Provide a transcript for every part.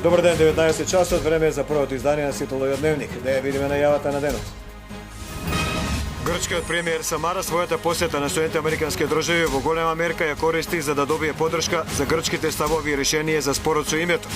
Добар ден, 19 часот, време е за првото издание на Ситолојот дневник. Да ја видиме најавата на денот. Грчкиот премиер Самара својата посета на Соединените американски држави во голема мерка ја користи за да добие поддршка за грчките ставови и решение за спорот со името.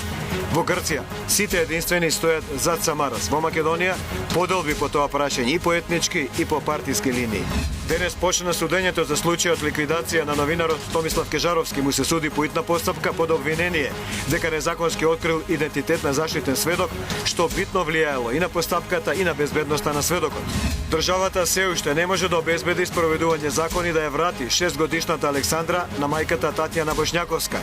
Во Грција, сите единствени стојат зад Самарас. Во Македонија, поделби по тоа прашање и по етнички и по партиски линии. Денес почна судењето за случајот ликвидација на новинарот Томислав Кежаровски, му се суди по итна постапка под обвинение дека незаконски открил идентитет на заштитен сведок, што битно влијаело и на постапката и на безбедноста на сведокот. Државата се уште не може да обезбеди спроведување закони да ја врати 6-годишната Александра на мајката Татјана Бошњаковска.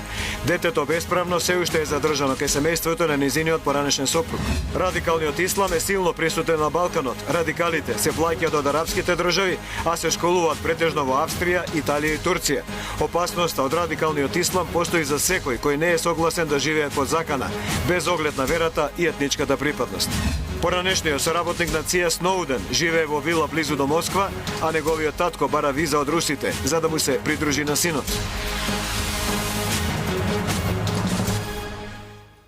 Детето бесправно се уште е задржано кај семејството на незиниот поранешен сопруг. Радикалниот ислам е силно присутен на Балканот. Радикалите се плаќаат од арапските држави, а се школуваат претежно во Австрија, Италија и Турција. Опасноста од радикалниот ислам постои за секој кој не е согласен да живее под закана, без оглед на верата и етничката припадност. Поранешниот соработник на ЦИА Сноуден живее во вила близу до Москва, а неговиот татко бара виза од русите за да му се придружи на синот.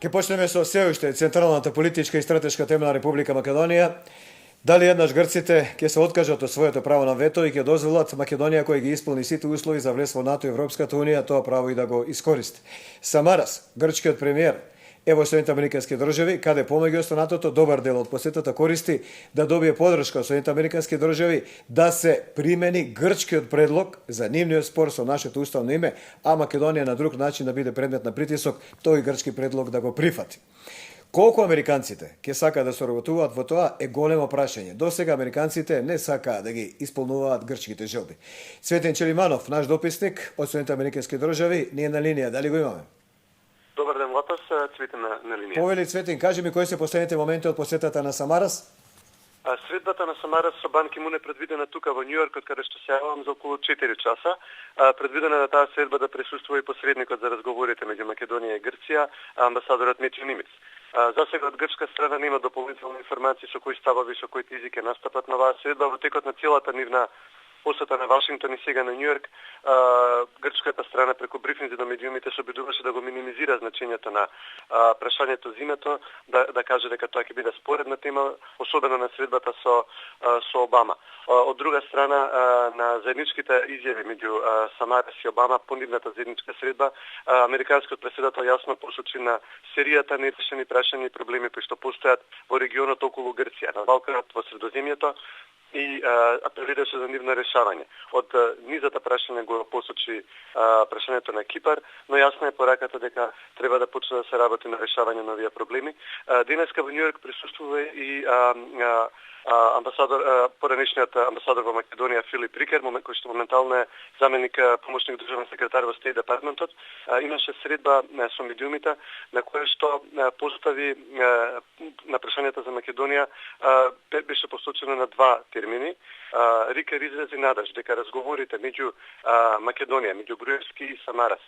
Ке почнеме со се уште централната политичка и стратешка тема на Република Македонија. Дали еднаш грците ќе се откажат од своето право на вето и ќе дозволат Македонија која ги исполни сите услови за влез во НАТО и Европската унија тоа право и да го искористи. Самарас, грчкиот премиер, е во Соединените американски држави, каде помеѓу останатото добар дел од посетата користи да добие поддршка од Соединените американски држави да се примени грчкиот предлог за нивниот спор со нашето уставно име, а Македонија на друг начин да биде предмет на притисок, тој грчки предлог да го прифати. Колку американците ќе сакаат да соработуваат во тоа е големо прашање. Досега американците не сакаат да ги исполнуваат грчките желби. Цветин Челиманов, наш дописник од Соединените американски држави, не е на линија. Дали го имаме? Добар ден, Лапас, Цветин на линија. Повели Цветин, кажи ми кои се последните моменти од посетата на Самарас? Средбата на Самарас со Бан Ки Мун е предвидена тука во Њујорк, од каде што се јавам за околу 4 часа. Предвидена на таа средба да присуствува и посредникот за разговорите меѓу Македонија и Грција, амбасадорот Метјо Нимиц. Засега од грчка страна нема дополнителни информации со кои ставови, со кои език ќе настапат на оваа средба во текот на целата нивна посета на Вашингтон и сега на Њујорк. Грчката страна преку брифинзи до медиумите се обидуваше да го минимизира значењето на прашањето за името, да каже дека тоа ќе биде споредна тема, особено на средбата со Обама. Од друга страна, на заедничките изјави меѓу Самарас и Обама по нивната заедничка средба, американскиот претседател јасно посочи на серијата нерешени прашања и проблеми кои што постојат во регионот околу Грција, на Балканот, во Средоземјето, и апелираше за нивно решавање. Од низата прашања го посочи прашањето на Кипар, но јасна е пораката дека треба да почне да се работи на решавање на овие проблеми. Денеска во Њујорк присуствува и поранешниот амбасадор во Македонија Филип Рикер, кој што моментално е заменик помошник државен секретар во Стейт департментот. Имаше средба со медиумите на која што постави на прашањата за Македонија беше посочено на два термини. Рикер изрази надеж дека разговорите меѓу Македонија, меѓу Груевски и Самарас,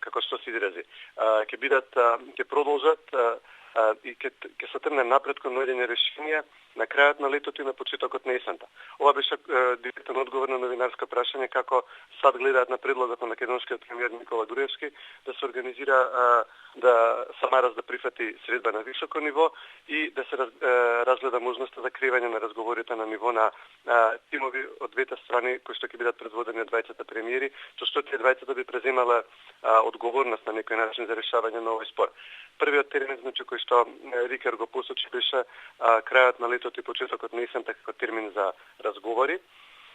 како што се изрази, ќе продолжат и ќе се тргне напред кон наоѓање решенија на крајот на летото и на почетокот на есента. Ова беше директен одговор на новинарско прашање како САД гледаат на предлогот на македонскиот премиер Никола Груевски да се организира да Самарас да прифати средба на високо ниво и да се разгледа можноста за креирање на разговорите на ниво на тимови од двете страни кои што ќе бидат предводени од двајцата премиери, со што тие двајцата би преземала одговорност на некој начин за решавање на овој спор. Првиот термин, значи, кој што Рикер го посочи, беше крајот на летото и почетокот на есента како термин за разговори.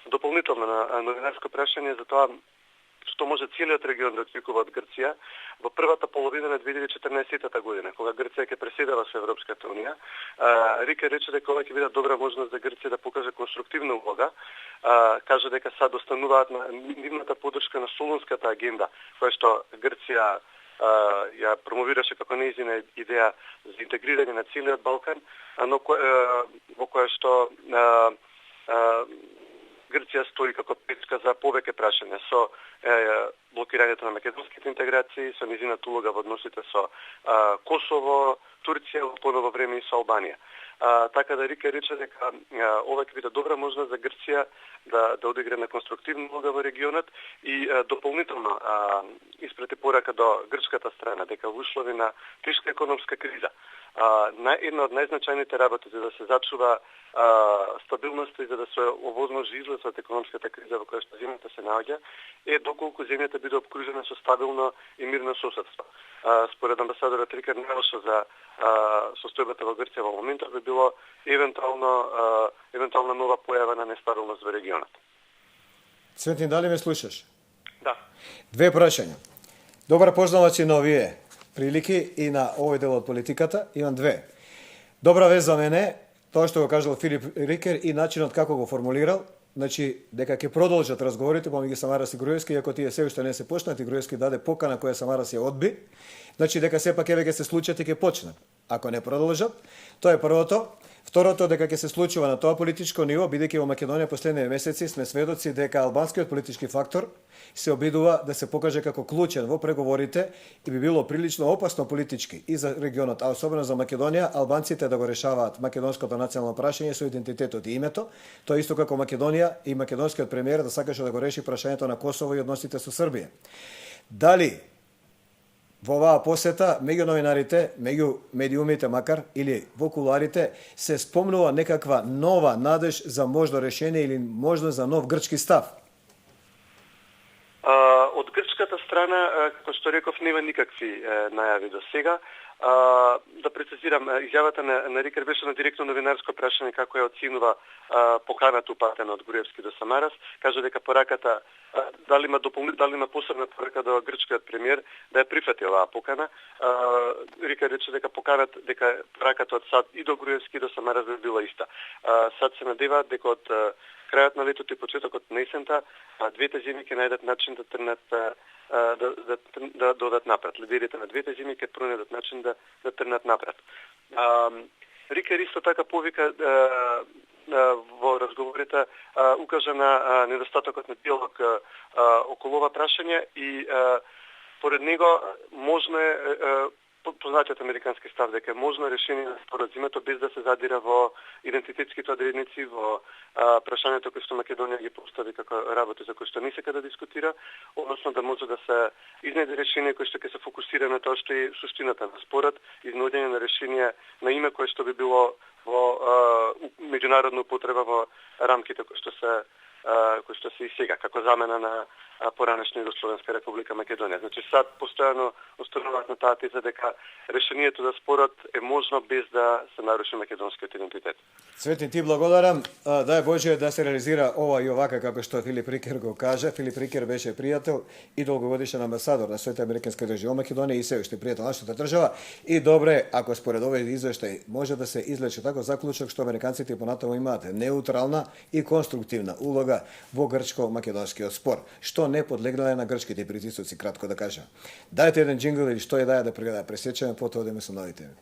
Дополнително на новинарско прашање за тоа што може целиот регион да очекува од Грција во првата половина на 2014 година, кога Грција ќе преседава со Европската унија. Рикер рече дека ова ќе биде добра можност за Грција да покаже конструктивна улога. Кажа дека САД остануваат на нивната поддршка на Солунската агенда, која што Грција ја промовираше како нејзина идеја за интегрирање на целиот Балкан, но во која што Грција стои како печка за повеќе прашања. блокирањето на македонските интеграции, со низината улога во односите со Косово, Турција, во поново време и со Албанија. Така да Рика рече дека ова ќе биде добра можност за Грција да одигра на конструктивна улога во регионот и дополнително испрати порака до грчката страна дека во услови на тешка економска криза една од најзначајните работи за да се зачува стабилност и за да се овозможи излез од економската криза во која што земјата се наоѓа е доколку земјата биде обкружена со стабилно и мирно соседство. Според амбасадорот Рикер најлошо за состојбата во Грција во моментот би било евентуална нова појава на нестабилност во регионот. Цветин, дали ме слушаш? Да. Две прашања. Добар познавач на овие прилики и на овој дел од политиката. Имам две. Добра вест за мене, тоа што го кажал Филип Рикер и начинот како го формулирал, значи дека ќе продолжат разговорите помеѓу Самарас и Груевски, иако тие се уште не се почнати, Груевски даде покана која Самарас ја одби, значи дека сепак еве ќе се случат и ќе почнат. Ако не продолжат, тоа е првото. Второто, дека ќе се случува на тоа политичко ниво, бидејќи во Македонија последниве месеци сме сведоци дека албанскиот политички фактор се обидува да се покаже како клучен во преговорите и би било прилично опасно политички и за регионот, а особено за Македонија, албанците да го решаваат македонското национално прашање со идентитетот и името, тоа исто како Македонија и македонскиот премиер да сакаше да го реши прашањето на Косово и односите со Србија. Дали во оваа посета, меѓу новинарите, меѓу медиумите макар, или во куларите, се спомнува некаква нова надеж за можно решение или можно за нов грчки став? Од грчката страна, како што реков, нема никакви најави до сега. Да прецизирам, изјавата на Рикер беше на директно новинарско прашање како ја оценува поканата упатена од Груевски до Самарас. Кажа дека пораката дали има посебна порака до грчкиот премиер да ја прифати оваа покана. Рикер рече дека пораката од САД и до Груевски и до Самарас би била иста. САД се надеваат дека од крајот на летото и почетокот на есента двете земји ќе најдат начин да трнат да додат напред. Лидерите на двете земји ќе пронајдат начин да трнат напред. Рикер исто така повика во разговорите укажа на недостатокот на диалог околу ова прашање и поред него можно е познатиот американски став дека е можно решение на споразумето без да се задира во идентитетските одредници, во прашањето кои што Македонија ги постави како работи за кои што не сека да дискутира, односно да може да се изнајде решение кој што ќе се фокусира на тоа што е суштината на спорот, изнаоѓање на решение на име кое што би било во меѓународна употреба во рамките кои што се и сега, како замена на поранешна Југословенска република Македонија. Значи САД постојано установуваат на таа теза дека решението за спорот е можно без да се наруши македонскиот идентитет. Цветин, ти благодарам. Дај Боже да се реализира ова и овака како што Филип Рикер го кажа. Филип Рикер беше пријател и долгогодишен амбасадор на Соединетите американски држави во Македонија и се уште пријател на нашата држава. И добре, ако според овој извештај може да се извлече тако заклучок што американците понатаму имаат неутрална и конструктивна улога во грчко-македонскиот спор, што не подлегнале на грчките притисоци, кратко да кажа. Дајте еден джингл или што е да пресечеме, потоа одиме со нови теми.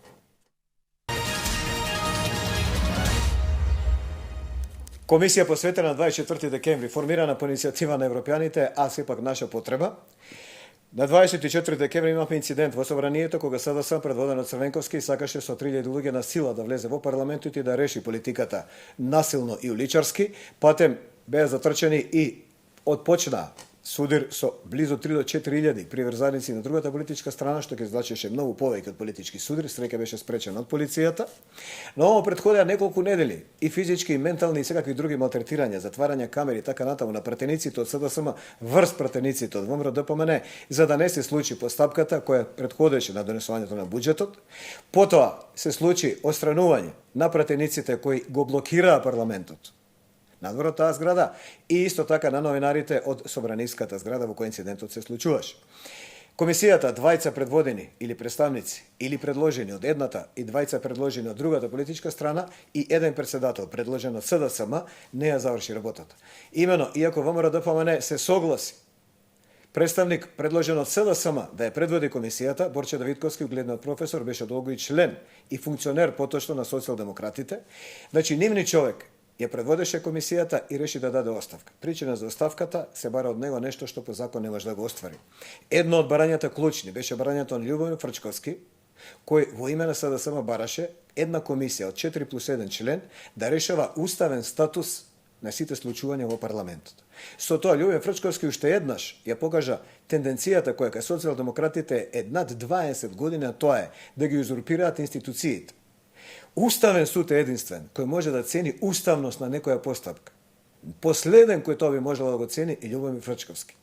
Комисија посветена на 24 декември, формирана по иницијатива на европјаните, а сепак наша потреба. На 24 декември имавме инцидент во собранието кога СДСМ предводен од Црвенковски сакаше со 3000 луѓе на сила да влезе во парламентот и да реши политиката насилно и уличарски. Патем беа затрчени и отпочна судир со близу 3 до 4000 приврзаници на другата политичка страна, што ќе значеше многу повеќе од политички судир, среќа беше спречен од полицијата. Но ово предходеа неколку недели и физички, и ментални и секакви други малтретирања, затварање камери и така натаму на пратениците од СДСМ врз пратениците од ВМРО ДПМН, за да не се случи постапката која предходеше на донесувањето на буџетот. Потоа се случи отстранување на пратениците кои го блокираа парламентот надвор од таа зграда и исто така на новинарите од собраниската зграда во кој инцидентот се случуваше. Комисијата, двајца предводени или представници или предложени од едната и двајца предложени од другата политичка страна и еден председател предложен од СДСМ не ја заврши работата. Имено, иако ВМРО ДПМН се согласи представник предложен од СДСМ да ја предводи комисијата, Борче Давидковски, угледниот професор, беше долго и член и функционер поточно на социјалдемократите. Значи, нивни човек ја предводеше комисијата и реши да даде оставка. Причина за оставката се бара од него нешто што по закон не може да го оствари. Едно од барањата клучни беше барањето на Љубомир Фрчковски, кој во име на СДСМ бараше една комисија од 4+1 член да решава уставен статус на сите случувања во парламентот. Со тоа Љубомир Фрчковски уште еднаш ја покажа тенденцијата која кај социјалдемократите е над 20 години, тоа е да ги узурпираат институциите. Уставен суд е единствен кој може да цени уставност на некоја постапка. Последен кој тоа би можел да го цени е Љубомир Фрчковски.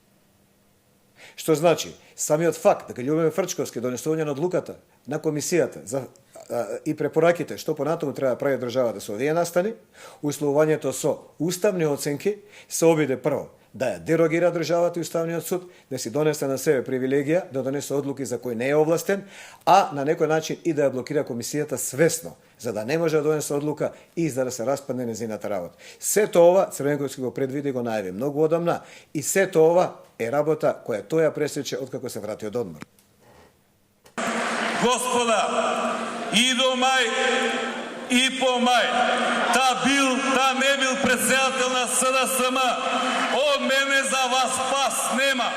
Што значи, самиот факт дека Љубомир Фрчковски донесување на одлуката на комисијата и препораките што понатаму треба да прави државата со овие настани, условувањето со уставни оценки се обиде прво да ја дерогира државата и уставниот суд, да си донесе на себе привилегија, да донесе одлуки за кои не е овластен, а на некој начин и да ја блокира комисијата свесно, за да не може да донесе одлука и за да се распадне нејзината работа. Сето ова Црвенковски го предвиди и го најави многу одамна и сето ова е работа која тој ја пресече откако се врати од одмор. Господа, и до мај, и по мај, та не бил председател на СДСМ, од мене за вас пас нема.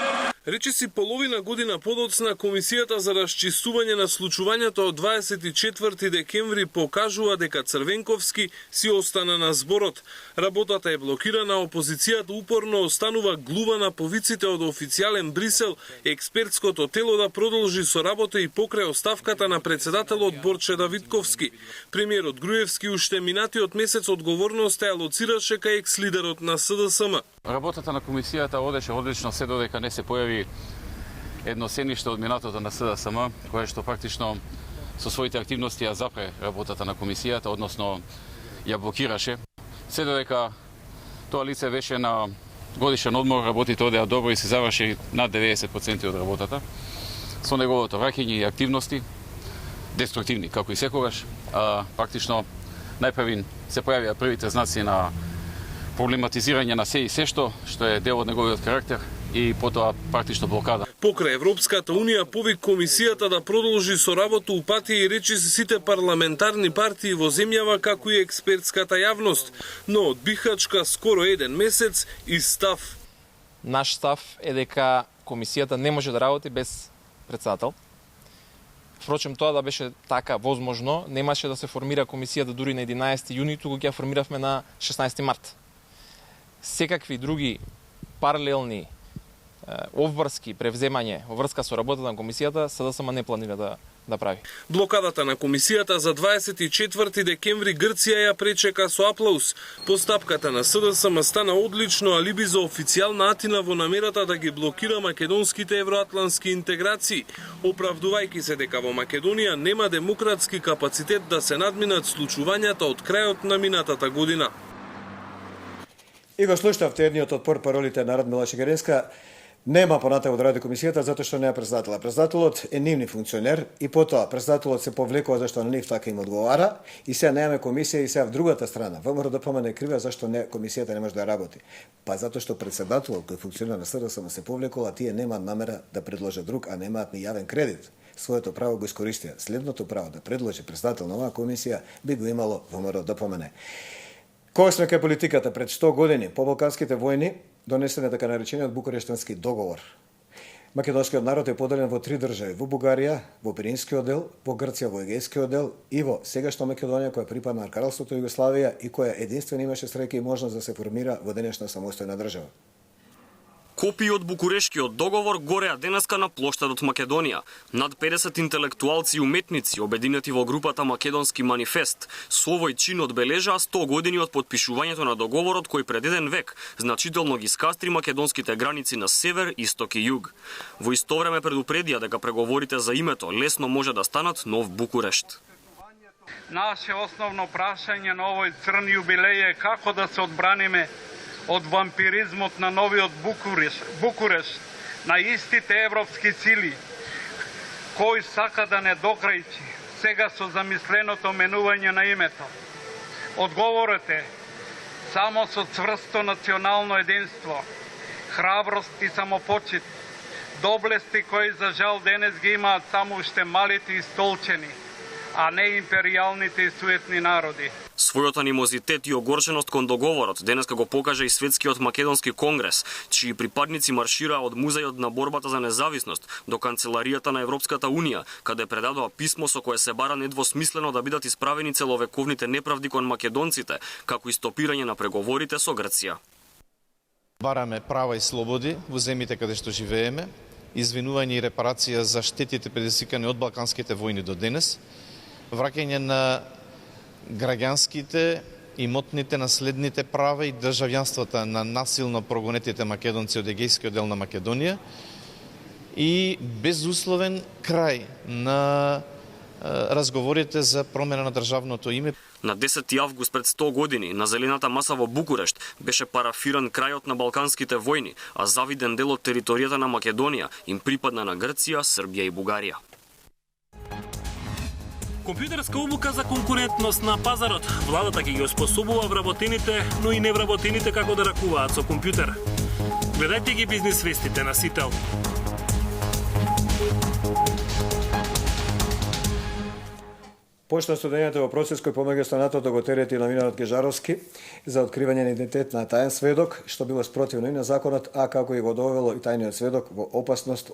Речиси половина година подоцна, Комисијата за расчистување на случувањето од 24 декември покажува дека Црвенковски си остана на зборот. Работата е блокирана, опозицијата упорно останува глувана по виците од официјален Брисел, експертското тело да продолжи со работа и покрај оставката на председателот Борче Давидковски. Премиерот Груевски уште минатиот месец одговорноста ја лоцираше кај екс-лидерот на СДСМ. Работата на комисијата одеше одлично се додека не се појави едно сениште од минатото на СДСМ, кое што практично со своите активности ја запре работата на комисијата, односно ја блокираше. Се додека тоа лице беше на годишен одмор, работите одеа добро и се заврши над 90% од работата. Со неговото враќање и активности, деструктивни како и секогаш, практично најпрвин се појавија првите знаци на проблематизирање на се и се што е дел од неговиот карактер и потоа практично блокада. Покрај Европската Унија повик комисијата да продолжи со работа упати и речи сите парламентарни партии во земјава како и експертската јавност, но од бихачка скоро еден месец и став. Наш став е дека комисијата не може да работи без председател. Впрочем, тоа да беше така возможно, немаше да се формира комисијата дури на 11 јуни, туку ќе ја формиравме на 16 март. Секакви други паралелни обврски превземање во врска со работата на комисијата СДСМ не планира да прави. Блокадата на комисијата за 24 декември Грција ја пречека со аплауз. Постапката на СДСМ стана одлично алиби за официјална атина во намерата да ги блокира македонските евроатлански интеграции, оправдувајќи се дека во Македонија нема демократски капацитет да се надминат случувањата од крајот на минатата година. И го слушнавте едниот од портпаролите на Радмила Шегаринска. Нема понатаму да ради комисијата затоа што не е председател. Председателот е нивни функционер и потоа председателот се повлекува зашто на нив така им одговара и сега немаме комисија и сега в другата страна. ВМРО да помане криве зашто комисијата не може да работи. Па затоа што председателот кој функционира на СДСМ се повлекува, тие немаат намера да предложат друг, а немаат ни јавен кредит. Своето право го искористија. Следното право да предложи председател на оваа комисија би го имало ВМРО да помане. Кога сме кај политиката, пред 100 години по балканските војни донесен е така наречениот Букурештански договор. Македонскиот народ е поделен во 3 држави: во Бугарија, во Пиринскиот дел, во Грција, во Егејскиот дел и во сегашна Македонија, која припада на Кралството Југославија и која единствено имаше среќа и можност да се формира во денешна самостојна држава. Копии од Букурешкиот договор гореа денеска на плоштадот Македонија. Над 50 интелектуалци и уметници, обединети во групата Македонски манифест, со овој чин одбележаа 100 години од подпишувањето на договорот кој пред еден век значително ги скастри македонските граници на север, исток и југ. Во исто време предупредија дека преговорите за името лесно може да станат нов Букурешт. Наше основно прашање на овој црн јубилеј е како да се одбраниме од вампиризмот на новиот Букурешт, на истите европски сили, кој сака да не докрајчи сега со замисленото менување на името. Одговорот е само со цврсто национално единство, храброст и самопочит, доблести кои за жал денес ги имаат само уште малите и столчени, а не империјалните и суетни народи. Својот анимозитет и огорченост кон договорот денеска го покажа и Светскиот македонски конгрес, чии припадници маршираа од Музејот на борбата за независност до Канцеларијата на Европската унија, каде предадоа писмо со кое се бара недвосмислено да бидат исправени целовековните неправди кон македонците, како и стопирање на преговорите со Грција. Бараме права и слободи во земјите каде што живееме, извинување и репарација за штетите предизвикани од балканските војни до денес, враќање на граѓанските, имотните, наследните права и државјанствата на насилно прогонетите македонци од егејскиот дел на Македонија и безусловен крај на разговорите за промена на државното име. На 10 август пред 100 години на Зелената маса во Букурешт беше парафиран крајот на балканските војни, а завиден дел од територијата на Македонија им припадна на Грција, Србија и Бугарија. Компјутерска обука за конкурентност на пазарот. Владата ќе ги оспособува вработените, но и невработените како да ракуваат со компјутер. Гледајте ги бизнис вестите на Сител. Почна студењето во процес кој помага страната да го терети новинарот Кежаровски за откривање на идентитет на таен сведок, што било спротивно и на законот, а како и го довело и тајниот сведок во опасност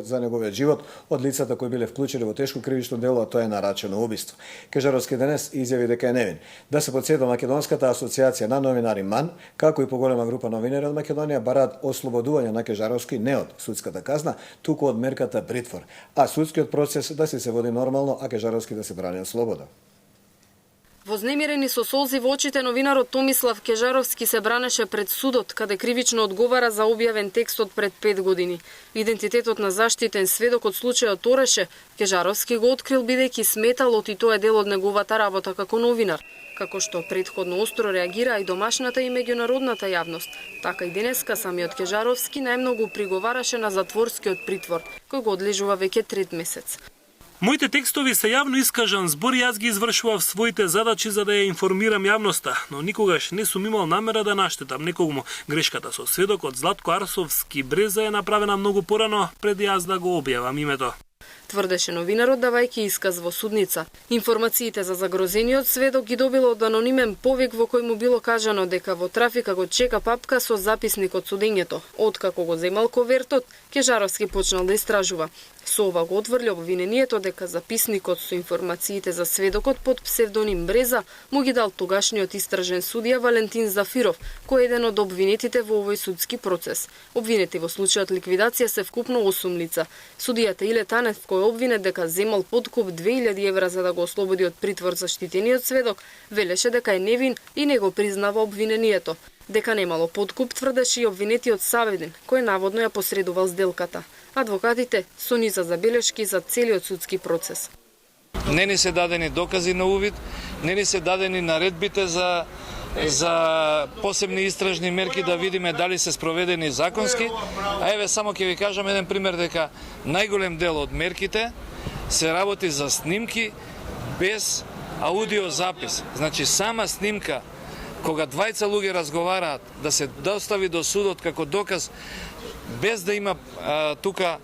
за неговиот живот од лицата кои биле вклучени во тешко кривично дело, а тоа е нарачено убиство. Кежаровски денес изјави дека е невин. Да се потсетува Македонската асоциација на новинари МАН, како и поголема група новинари од Македонија бараат ослободување на Кежаровски не од судската казна, туку од мерката притвор, а судскиот процес да се води нормално, а Кежаровски да се брани слобода. Вознемирени со солзи во очите, новинарот Томислав Кежаровски се бранеше пред судот, каде кривично одговара за објавен текстот пред 5 години. Идентитетот на заштитен сведок од случајот Ореше, Кежаровски го открил бидејќи сметал и тоа е дел од неговата работа како новинар. Како што претходно остро реагира и домашната и меѓународната јавност, така и денеска самиот Кежаровски најмногу приговараше на затворскиот притвор, кој го одлежува веќе 3 месец. Моите текстови се јавно искажан збор и јас ги извршував своите задачи за да ја информирам јавноста, но никогаш не сум имал намера да наштетам некогму. Грешката со сведокот Златко Арсовски Бреза е направена многу порано пред јас да го објавам името. Тврдеше новинарот давајќи исказ во судница. Информациите за загрозениот сведок ги добило од анонимен повик во кој му било кажано дека во трафика го чека папка со записник од судењето. Откако го земал ковертот, Кежаровски почнал да истражува. Со ова го отврли обвинението дека записникот со информациите за сведокот под псевдоним Бреза му ги дал тогашниот истражен судија Валентин Зафиров, кој е еден од обвинетите во овој судски процес. Обвинети во случајот ликвидација се вкупно 8 лица. Судијата Иле Танев, кој обвинет дека земал подкуп 2000 евра за да го ослободи од притвор заштитениот сведок, велеше дека е невин и не го признава обвинението. Дека немало подкуп тврдеше и обвинетиот Саведин, кој наводно ја посредувал сделката. Адвокатите со низа забелешки за целиот судски процес. Не ни се дадени докази на увид, не ни се дадени наредбите за посебни истражни мерки да видиме дали се спроведени законски. А еве само ќе ви кажам еден пример дека најголем дел од мерките се работи за снимки без аудиозапис. Значи сама снимка кога двајца луѓе разговараат да се достави до судот како доказ без да има тука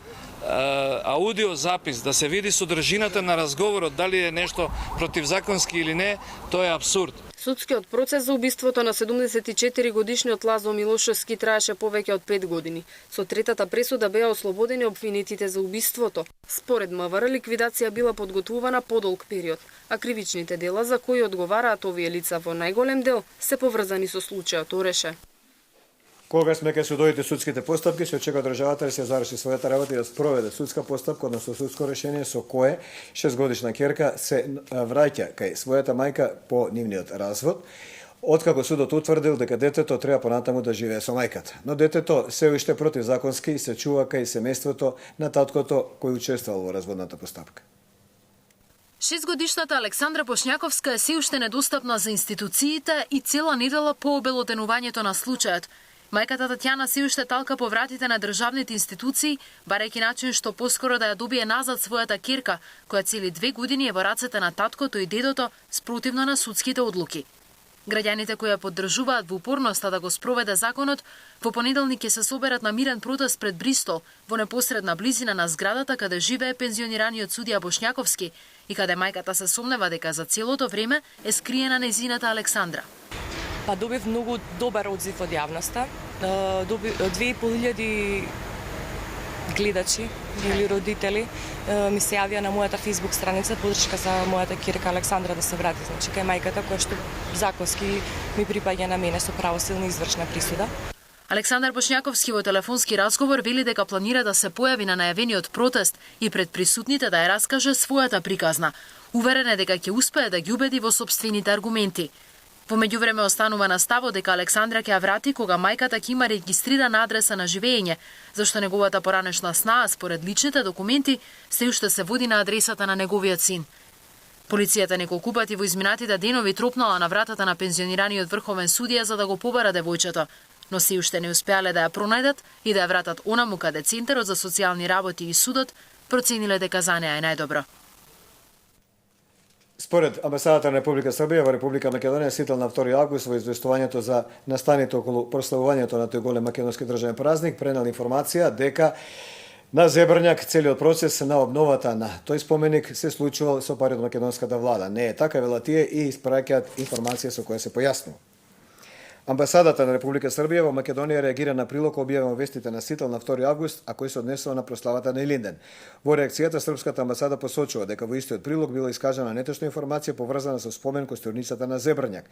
аудиозапис, да се види содржината на разговорот, дали е нешто противзаконски или не, тоа е апсурд. Судскиот процес за убиството на 74 годишниот Лазо Милошевски траеше повеќе од 5 години. Со третата пресуда беа ослободени обвинетите за убиството. Според МВР ликвидација била подготвувана подолг период, а кривичните дела за кои одговараат овие лица во најголем дел се поврзани со случајот Ореше. Кога сме кај судовите судските постапки, се очекува државата да се заврши својата работа и да спроведе судска постапка, односно судско решение со кое 6-годишна ќерка се враќа кај својата мајка по нивниот развод, откако судот утврдил дека детето треба понатаму да живее со мајката. Но детето се уште противзаконски и се чува кај семејството на таткото кој учествувал во разводната постапка. 6-годишната Александра Бошњаковска е се уште недостапна за институциите и цела недела по обелоденувањето на случајот. Мајката Татјана се уште талка по вратите на државните институции, барајќи начин што поскоро да ја добие назад својата ќерка, која цели 2 години е во рацете на таткото и дедото спротивно на судските одлуки. Граѓаните кои ја поддржуваат во упорноста да го спроведе законот, во понеделник ќе се соберат на мирен протест пред Бристол, во непосредна близина на зградата каде живее пензионираниот судија Бошњаковски и каде мајката се сомнева дека за целото време е скриена нејзината Александра. Па добив многу добар одзив од јавноста. 2500 гледачи или родители ми се јавија на мојата Facebook страница подршка за мојата ќерка Александра да се врати, значи кај мајката која што законски ми припаѓа на мене со правосилна извршна присуда. Александар Бошњаковски во телефонски разговор вели дека планира да се појави на најавениот протест и пред присутните да ја раскаже својата приказна. Уверен е дека ќе успее да ги убеди во сопствените аргументи. Во меѓувреме останува на ставот дека Александра ќе ја врати кога мајката ќе има регистрирана адреса на живење, зашто неговата поранешна снаа според личните документи се уште се води на адресата на неговиот син. Полицијата неколку пати во изминатите денови тропнала на вратата на пензионираниот врховен судија за да го побара девојчето, но се уште не успеале да ја пронајдат и да ја вратат онаму каде Центарот за социјални работи и судот процениле дека за неа е најдобро. Според амбасадата на Република Србија во Република Македонија сител на 2 август во известувањето за настаните околу прославувањето на тој голем македонски државен празник пренел информација дека на Зебрњак целиот процес на обновата на тој споменик се случувал со пари од македонската влада. Не е така, велат тие и испраќаат информација со која се појаснува. Амбасадата на Република Србија во Македонија реагира на прилог објавен во вестите на сител на 2 август, а кој се однесува на прославата на Илинден. Во реакцијата српската амбасада посочува дека во истиот прилог била искажана неточна информација поврзана со спомен костурницата на Зебрњак.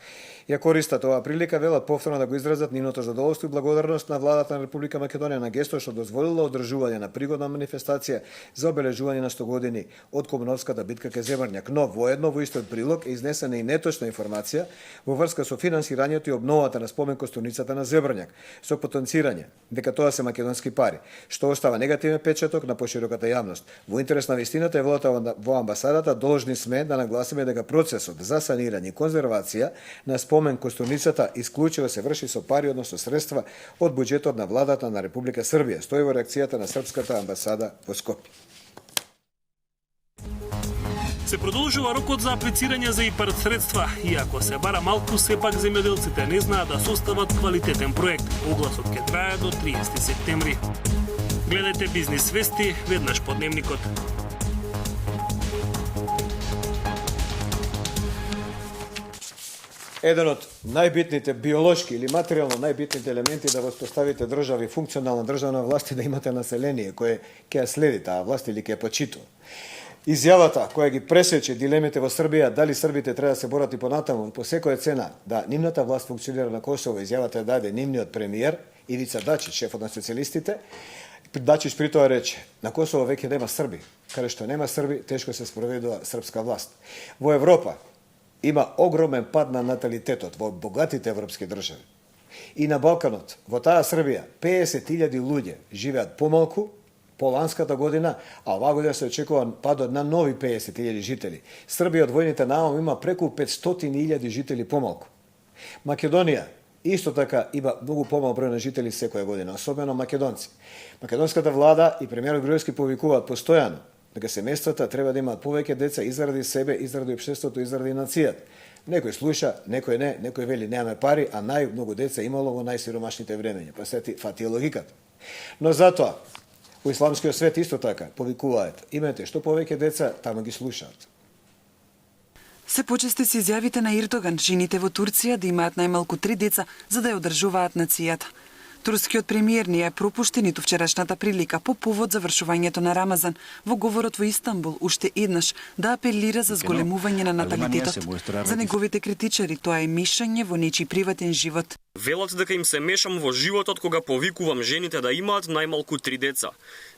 Ја користат оваа прилика, велат повторно да го изразат нивното задоволство и благодарност на владата на Република Македонија на гестот што дозволила одржување на пригодна манифестација за обележување на 100 години од Комуновската битка кај Зебрњак. Но воедно во истиот прилог е изнесена и неточна информација во врска со финансирањето и обновата на спомен костурницата на Зебрњак, со потенцирање дека тоа се македонски пари, што остава негативен печаток на пошироката јавност. Во интерес на вистината е велата во амбасадата должни сме да нагласиме дека процесот за санирање и конзервација на спомен костурницата исклучиво се врши со пари, односно средства од буџетот на владата на Република Србија, стои во реакцијата на српската амбасада во Скопје. Се продолжува рокот за аплицирање за ИПАРД средства, иако се бара малку, сепак земјоделците не знаат да состават квалитетен проект. Огласот ќе трае до 30 септември. Гледајте Бизнис вести веднаш по дневникот. Еден од најбитните биолошки или материјално најбитните елементи да воспоставите држави функционална државна власт е да имате население кое ќе ја следи таа власт или ќе ја почитува. Изјавата која ги пресече дилемите во Србија дали србите треба да се борат и понатаму по секоја цена да нивната власт функционира на Косово, изјавата ја даде нивниот премиер Ивица Дачич, шефот на социјалистите. Дачич при тоа рече: на Косово веќе нема срби, каде што нема срби тешко се спроведува српска власт. Во Европа има огромен пад на наталитетот во богатите европски држави. И на Балканот, во таа Србија, 50.000 луѓе живеат помалку поланската година, а оваа година се очекува падот на нови 50.000 жители. Србија од војните наам има преку 500.000 жители помалку. Македонија исто така има многу помал број на жители секоја година, особено македонци. Македонската влада и премиерот Груевски повикуваат постојано дека семејствата треба да имаат повеќе деца и заради себе, и заради општеството, и заради нацијата. Некој слуша, некој не, некој вели немаме пари, а најмногу деца имало во најсиромашните времења. Па се фати логиката. Но затоа во исламскиот свет исто така повикуваат: имате што повеќе деца, таму ги слушаат. Се почести се изјавите на Ердоган жените во Турција да имаат најмалку 3 деца за да ја одржуваат нацијата. Турскиот премиер не ја пропушти ниту вчерашната прилика по повод завршувањето на Рамазан во говорот во Истанбул уште еднаш да апелира за зголемување на наталитетот. За неговите критичари тоа е мешање во нечи приватен живот. Велат дека им се мешам во животот кога повикувам жените да имаат најмалку 3 деца.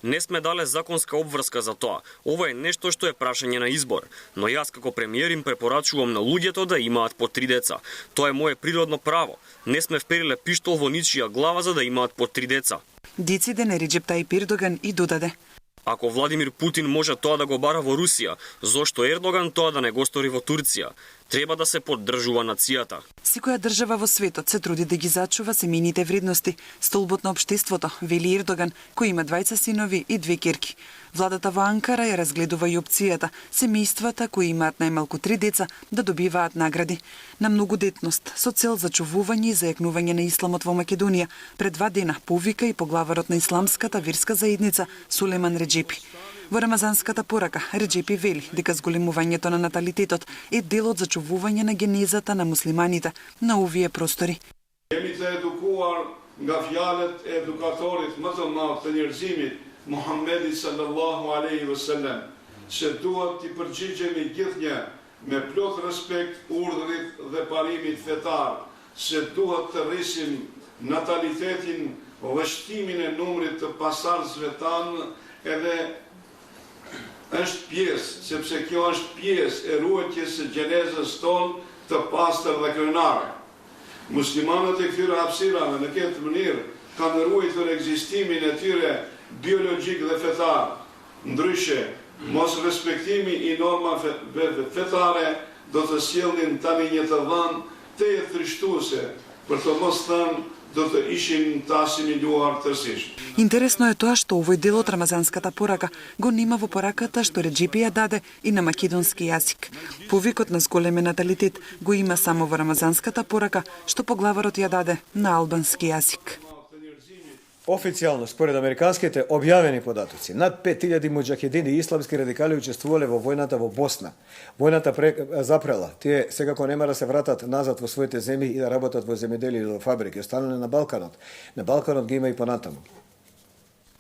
Не сме дале законска обврска за тоа. Ова е нешто што е прашање на избор. Но јас како премиер им препорачувам на луѓето да имаат по 3 деца. Тоа е мое природно право. Не сме впериле пиштол во ничија глава за да имаат по 3 деца. Дециден е Реджеп Тајип Ердоган и додаде: ако Владимир Путин може тоа да го бара во Русија, зошто Ердоган тоа да не го стори во Турција? Треба да се поддржува нацијата. Секоја држава во светот се труди да ги зачува семејните вредности, столбот на општеството, вели Ердоган, кој има 2 синови и 2 ќерки. Владата во Анкара ја разгледува и опцијата семејствата кои имаат најмалку 3 деца да добиваат награди на многудетност со цел зачувување и зајакнување на исламот во Македонија. Пред 2 дена повика и поглаварот на исламската верска заедница Сулеман Реджепи. Во рамазанската порака Реджепи вели дека зголемувањето на наталитетот е дел од зачувување на генезата на муслиманите на овие простори. Jemi të edukuar nga fjalët e edukatorit më të madh të njerëzimit, Muhammedi sallallahu alaihi wasallam, se duhet të përgjigjemi gjithnjë me plot respekt urdhrit dhe parimit fetar, se duhet të rrisim natalitetin, vështimin e numrit të pasardhësve tanë, edhe është pjesë, sepse kjo është pjesë e ruajtjes së gjenezës tonë të pastër dhe krenare. Muslimanët e këtyre hapësirave në këtë mënyrë kanë ruajtur ekzistimin e tyre biologjik dhe fetar. Ndryshe, mos respektimi i normave fetare do të sjellnin tani një të dhënë të trishtuese, për të mos thënë do të ishin të asimiluar tërësisht. Интересно е тоа што овој дел од рамазанската порака го нема во пораката што Реджепи ја даде и на македонски јазик. Повикот на зголемен наталитет го има само во рамазанската порака што поглаварот ја даде на албански јазик. Официјално, според американските објавени податоци, над 5000 муџахедини и исламски радикали учествувале во војната во Босна. Војната запрела. Тие секако нема да се вратат назад во своите земји и да работат во земјоделие или во фабрики. Останале на Балканот. На Балканот ги има и понатаму.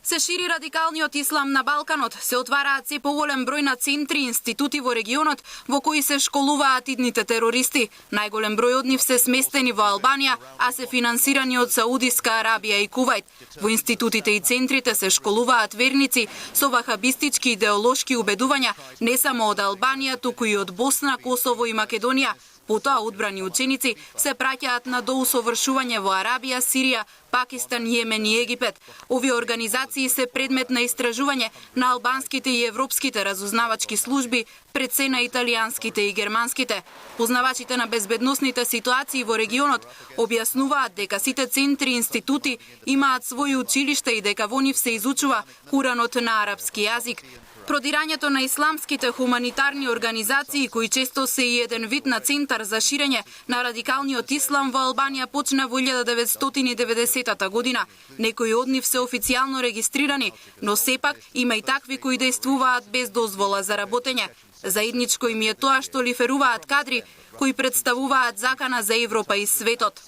Се шири радикалниот ислам на Балканот, се отвараат се поголем број на центри и институти во регионот во кои се школуваат идните терористи. Најголем број од нив се сместени во Албанија, а се финансирани од Саудиска Арабија и Кувајт. Во институтите и центрите се школуваат верници со вахабистички идеолошки убедувања не само од Албанија, туку и од Босна, Косово и Македонија. Потоа одбрани ученици се праќаат на доусовршување во Арабија, Сирија, Пакистан, Јемен и Египет. Овие организации се предмет на истражување на албанските и европските разузнавачки служби, пред се на италијанските и германските. Познавачите на безбедносните ситуации во регионот објаснуваат дека сите центри и институти имаат своји училишта и дека во нив се изучува Куранот на арапски јазик. Продирањето на исламските хуманитарни организации, кои често се и еден вид на центар за ширење на радикалниот ислам во Албанија, почна во 1990 година. Некои од нив се официјално регистрирани, но сепак има и такви кои действуваат без дозвола за работење. Заедничко им е тоа што лиферуваат кадри кои представуваат закана за Европа и светот.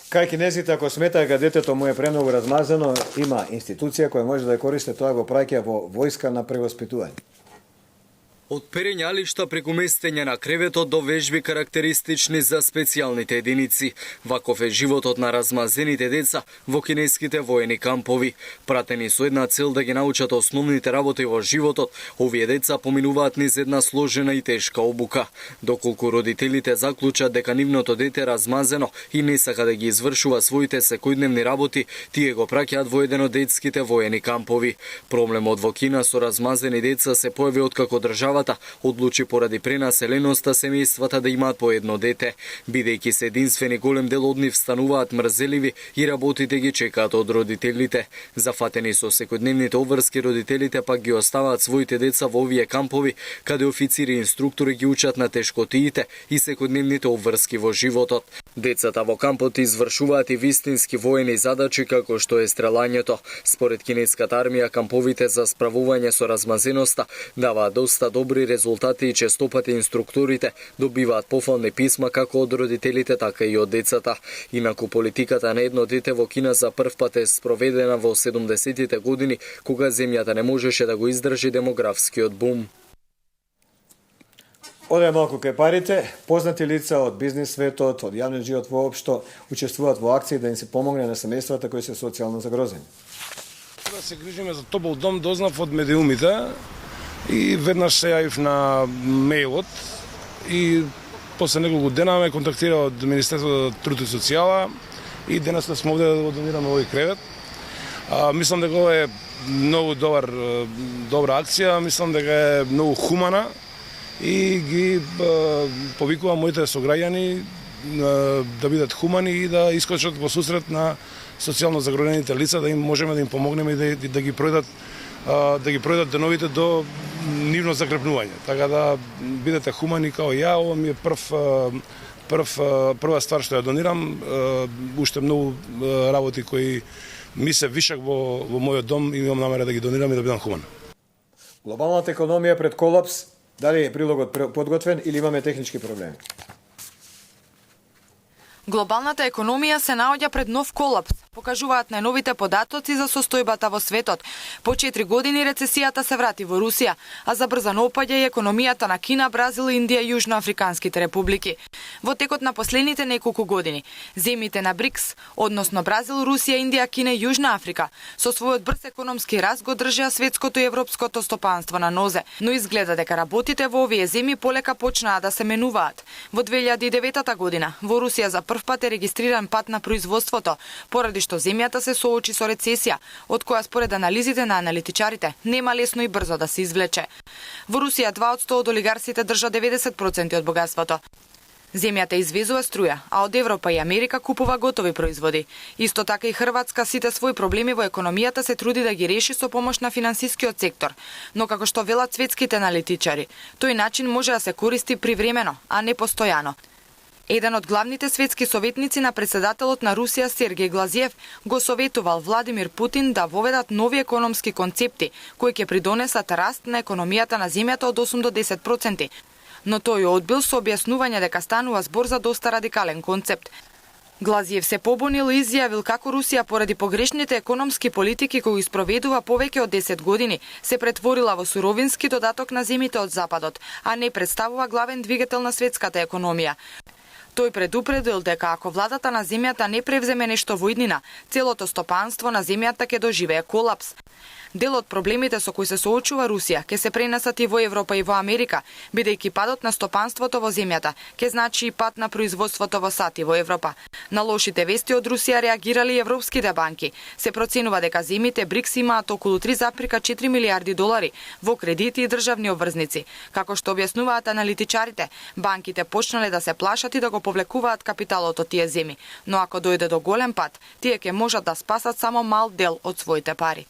Кај кинезите, ако сметаа дека детето му е премногу размазано, има институција која може да ја користи, тоа го праќа во војска на превоспитување. Од перењалишта преку местење на креветот до вежби карактеристични за специјалните единици. Ваков е животот на размазените деца во кинеските воени кампови. Пратени со една цел да ги научат основните работи во животот, овие деца поминуваат низ една сложена и тешка обука. Доколку родителите заклучат дека нивното дете е размазено и не сака да ги извршува своите секојдневни работи, тие го праќаат во еден од детските воени кампови. Проблемот во Кина со размазени деца се појави откако држава одлучи поради пренаселеноста семејствата да имаат по едно дете, бидејќи се единствени голем дел од нив стануваат мрзеливи и работите ги чекаат од родителите. Зафатени со секојдневните обврски, родителите пак ги оставаат своите деца во овие кампови, каде официри и инструктори ги учат на тешкотиите и секојдневните обврски во животот. Децата во кампот извршуваат и вистински воени задачи како што е стрелањето. Според кинеската армија, камповите за справување со размазеноста даваат доста добри резултати и честопати инструкторите добиваат пофални писма како од родителите, така и од децата. Инаку политиката на едно дете во Кина за прв пат е спроведена во 70-тите години, кога земјата не можеше да го издржи демографскиот бум. Оде малку кај парите, познати лица од бизнес светот, од јавниот живот воопшто учествуваат во акции да им се помогне на семејствата кои се социјално загрозени. Да се грижиме за топол дом, дознав од медиумите и веднаш се јавив на мејлот и после неколку дена ме контактира од Министерството за труд и социјала и денес сме овде да донираме овој кревет. Мислам дека ова е многу добра акција, мислам дека е многу хумана и ги повикувам моите сограѓани да бидат хумани и да искочат во сусрет на социјално загрозените лица, да им можеме да им помогнеме и да ги пројдат деновите до нивно закрепнување. Така да бидете хумани као ја, ова ми е прва ствар што ја донирам, уште многу работи кои ми се вишак во мојот дом и имам намера да ги донирам и да бидам хуман. Глобалната економија пред колапс, дали е прилогот подготвен или имаме технички проблеми? Глобалната економија се наоѓа пред нов колапс, покажуваат најновите податоци за состојбата во светот. По 4 години рецесијата се врати во Русија, а забрзано опаѓа и економијата на Кина, Бразил, Индија и Јужноафриканските републики. Во текот на последните неколку години, земјите на БРИКС, односно Бразил, Русија, Индија, Кина и Јужна Африка, со својот брз економски раст го држеа светското и европското стопанство на нозе, но изгледа дека работите во овие земји полека почнаа да се менуваат. Во 2009 година во Русија за прв пат е регистриран пат на производството, поради што земјата се соочи со рецесија, од која според анализите на аналитичарите нема лесно и брзо да се извлече. Во Русија 2% од олигарсите држа 90% од богатството. Земјата извезува струја, а од Европа и Америка купува готови производи. Исто така и Хрватска сите своји проблеми во економијата се труди да ги реши со помош на финансискиот сектор, но како што велат светските аналитичари, тој начин може да се користи привремено, а не постојано. Еден од главните светски советници на председателот на Русија Сергеј Глазиев го советувал Владимир Путин да воведат нови економски концепти кои ќе придонесат раст на економијата на земјата од 8 до 10%. Но тој одбил со објаснување дека станува збор за доста радикален концепт. Глазиев се побунил и изјавил како Русија поради погрешните економски политики кои испроведува повеќе од 10 години се претворила во суровински додаток на земјите од Западот, а не представува главен двигател на светската економија. Тој предупредил дека ако владата на земјата не превземе нешто во иднина, целото стопанство на земјата ќе доживее колапс. Дел од проблемите со кои се соочува Русија ќе се пренесат и во Европа и во Америка, бидејќи падот на стопанството во земјата ќе значи и пад на производството во САД и во Европа. На лошите вести од Русија реагирали и европските банки. Се проценува дека земјите БРИКС имаат околу 3,4 милијарди долари во кредити и државни обврзници. Како што објаснуваат аналитичарите, банките почнале да се плашат и да го повлекуваат капиталот од тие земји, но ако дојде до голем пад, тие ќе можат да спасат само мал дел од своите пари.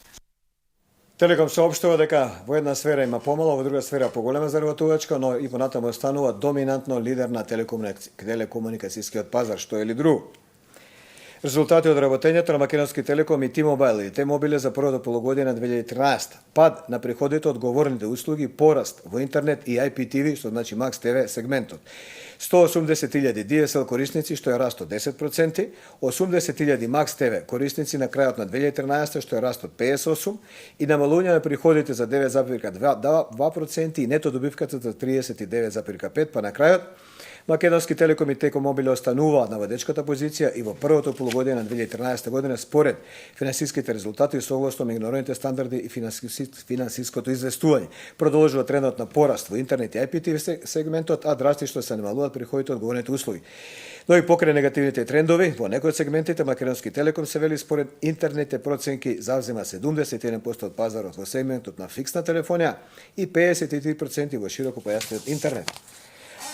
Телеком соопштува дека во една сфера има помало, во друга сфера поголема заработувачка, но и понатаму останува доминантно лидер на телекомуникацијскиот пазар, што е ли друго. Резултати од работењето на Македонски телеком и T-Mobile и T-Mobile за првото полугодие на 2013, пад на приходите од говорните услуги, пораст во интернет и IPTV, што значи Max TV сегментот. 180.000 DSL корисници, што е раст од 10%, 80.000 Max TV корисници на крајот на 2013, што е раст од 58%, и намалување на приходите за 9,2% и нето добивката за 39,5%, па на крајот Македонски телеком и T-Mobile остануваат на водечката позиција и во првото полугодие на 2013 година според финансиските резултати согласно меѓународните стандарди и финансиското известување. Продолжува трендот на пораст во интернет и IPTV сегментот, а драстично се намалуваат приходите од говорните услуги. Но и покрај негативните трендови, во некои од сегментите Македонски телеком се вели според интернетните проценки завзема 71% од пазарот во сегментот на фиксна телефонија и 53% во широкопојасниот интернет.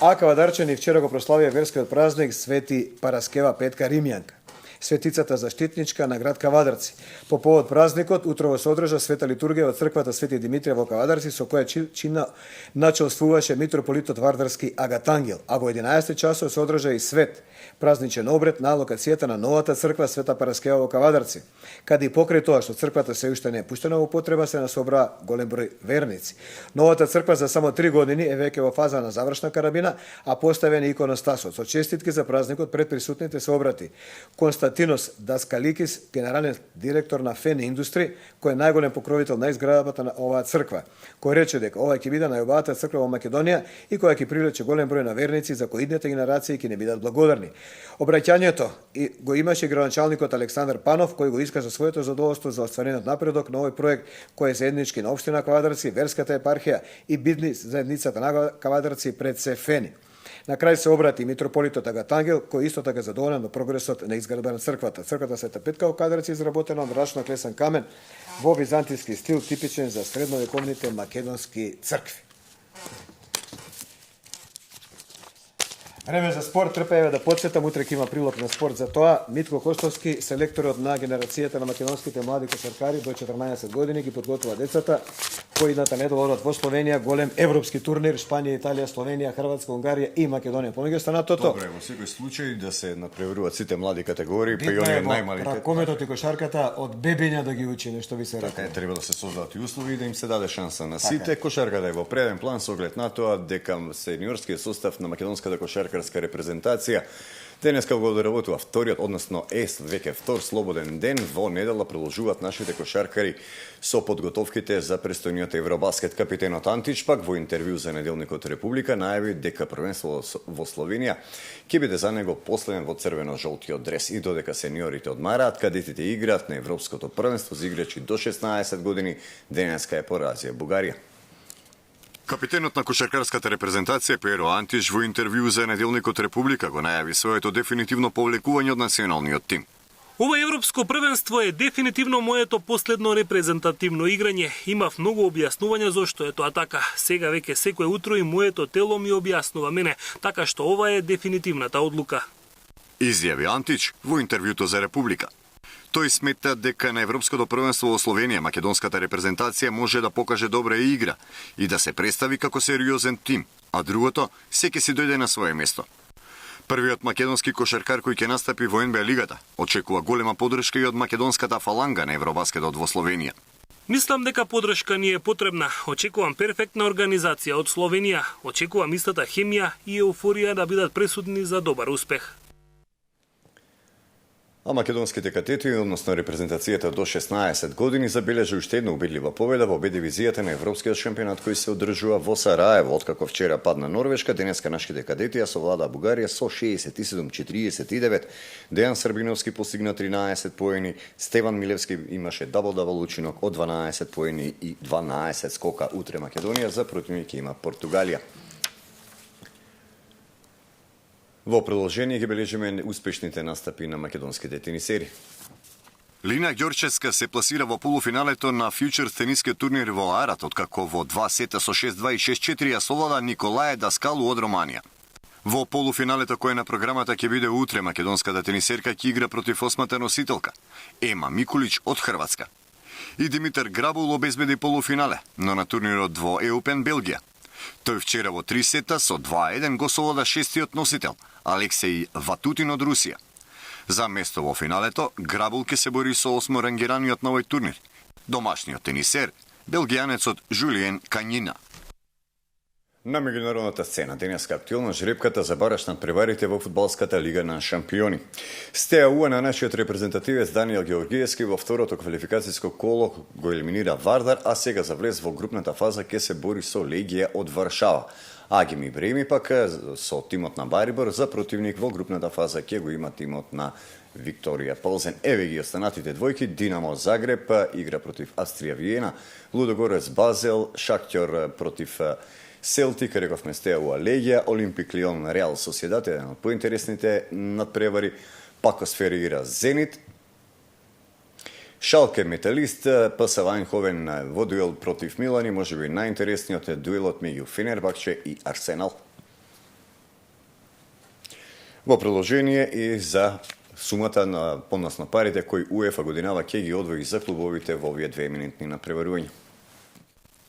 А Кавадарчани вчера го прославија верскиот празник Свети Параскева Петка Римјанка, светицата заштитничка на град Кавадарци. По повод празникот утрово се одржа света литургија од црквата Свети Димитрија во Кавадарци, со која чина начелствуваше митрополитот Вардарски Агатангел, а во 11 часот се одржа и свет празничен обред на локацијата на новата црква Света Параскева во Кавадарци, каде и покрај тоа што црквата се уште не е пуштена во употреба, се насобра голем број верници. Новата црква за само 3 години е веќе во фаза на завршна карабина, а поставен и иконостасот. Со честитки за празникот пред присутните се обрати Константинос Даскаликис, генерален директор на Фен Индустри, кој е најголем покровител на изградбата на оваа црква, кој рече дека ова ќе биде најубавата црква во Македонија и која ќе привлече голем број на верници за кои идните генерации ќе не бидат благодарни. Обраќањето го имаше градоначалникот Александар Панов, кој го искажа своето задоволство за остварениот напредок на овој проект кој е заеднички на општина Кавадарци, верската епархија и бизнис заедницата на Кавадарци пред се Фени. На крај се обрати митрополитот Агатангел, кој исто така задоволен на прогресот на изградба на црквата. Црквата Света Петка во Кавадарци изработена од рачно клесен камен во византиски стил, типичен за средновековните македонски цркви. Време за спорт, трпа еве да подсетам, утре ќе има прилог на спорт за тоа. Митко Костовски, селекторот на генерацијата на македонските млади кошаркари до 14 години, ги подготвува децата кои идната недела одат во Словенија, голем европски турнир, Шпанија, Италија, Словенија, Хрватска, Унгарија и Македонија. Помеѓу останатото. Добре, во секој случај да се надпреваруваат сите млади категории, па и оние најмалите. Ракометот и кошарката од бебиња да ги учи, нешто ви се рекол. Така, треба да се создадат и услови и да им се даде шанса на сите. Кошарката е во преден план со оглед на тоа дека сениорскиот состав на македонската кошаркарска репрезентација денеска го доработува вториот, односно веќе втор слободен ден. Во недела продолжуваат нашите кошаркари со подготовките за престојниот Евробаскет. Капитенот Антич пак во интервју за Неделникот Република најави дека првенство во Словенија ќе биде за него последен во црвено-жолтиот дрес и додека сениорите одмараат, кадетите играат на Европското првенство за играчи до 16 години, денеска е поразија Бугарија. Капитенот на кошаркарската репрезентација Перо Антиш во интервју за Неделникот Република го најави своето дефинитивно повлекување од националниот тим. Ова европско првенство е дефинитивно моето последно репрезентативно играње. Имав многу објаснувања зошто е тоа така. Сега веќе секој утро и моето тело ми објаснува мене, така што ова е дефинитивната одлука. Изјави Антич во интервјуто за Република. Тој смета дека на Европското првенство во Словенија македонската репрезентација може да покаже добра игра и да се представи како сериозен тим, а другото се ќе си дојде на свое место. Првиот македонски кошаркар кој ќе настапи во НБА лигата очекува голема поддршка и од македонската фаланга на Евробаскетот во Словенија. Мислам дека поддршка ни е потребна. Очекувам перфектна организација од Словенија. Очекувам истата хемија и еуфорија да бидат пресудни за добар успех. А македонските кадети, односно репрезентацијата до 16 години, забележа уште една убедлива победа во Б дивизијата на Европскиот шампионат кој се одржува во Сараево. Откако вчера падна Норвешка, денеска нашите кадети ја совлада Бугарија со 67-49. Дејан Србиновски постигна 13 поени, Стеван Милевски имаше дабл-дабл учинок од 12 поени и 12 скока. Утре Македонија за противник има Португалија. Во продолжение ги бележиме успешните настапи на македонските тенисери. Лина Ѓорчевска се пласира во полуфиналето на Фјучерс тенискиот турнир во Арат, откако во 2 сета со 6-2 и 6-4 ја совлада Николаја Даскалу од Романија. Во полуфиналето кој на програмата ќе биде утре, македонската тенисерка ќе игра против осмата носителка, Ема Микулич од Хрватска. И Димитар Грабул обезбеди полуфинале, но на турнирот во Еупен Белгија. Тој вчера во 3 сета со 2-1 го совлада шестиот носител, Алексеј Ватутин од Русија. За место во финалето, Грабул ќе се бори со осморангираниот на овој турнир, домашниот тенисер, белгијанецот Жулиен Канјина. На меѓународната сцена денеска актуелна жребката за бараш над преварите во фудбалската лига на шампиони. Стеа Уа на нашиот репрезентативец Даниел Георгиевски во второто квалификацијско коло го елиминира Вардар, а сега за влез во групната фаза ќе се бори со Легија од Варшава. Агим Ибреми пак со тимот на Барибор за противник во групната фаза ќе го има тимот на Викторија Ползен. Еве ги останатите двојки. Динамо Загреб игра против Австрија Виена, Лудогорец Базел, Шахтјор против Селтик, рековме Стеа Уа Легија, Олимпик Лион Реал Соседат, еден од поинтересните надпревари, Пакосфери игра Зенит, Шалке Металист, ПСВ Айнховен во дуел против Милани, можеби најинтересниот е дуелот меѓу Фенербахче и Арсенал. Во продолжение и за сумата на подносно парите кои УЕФА годинава ќе ги одвои за клубовите во овие 2 минутни надпреварувања.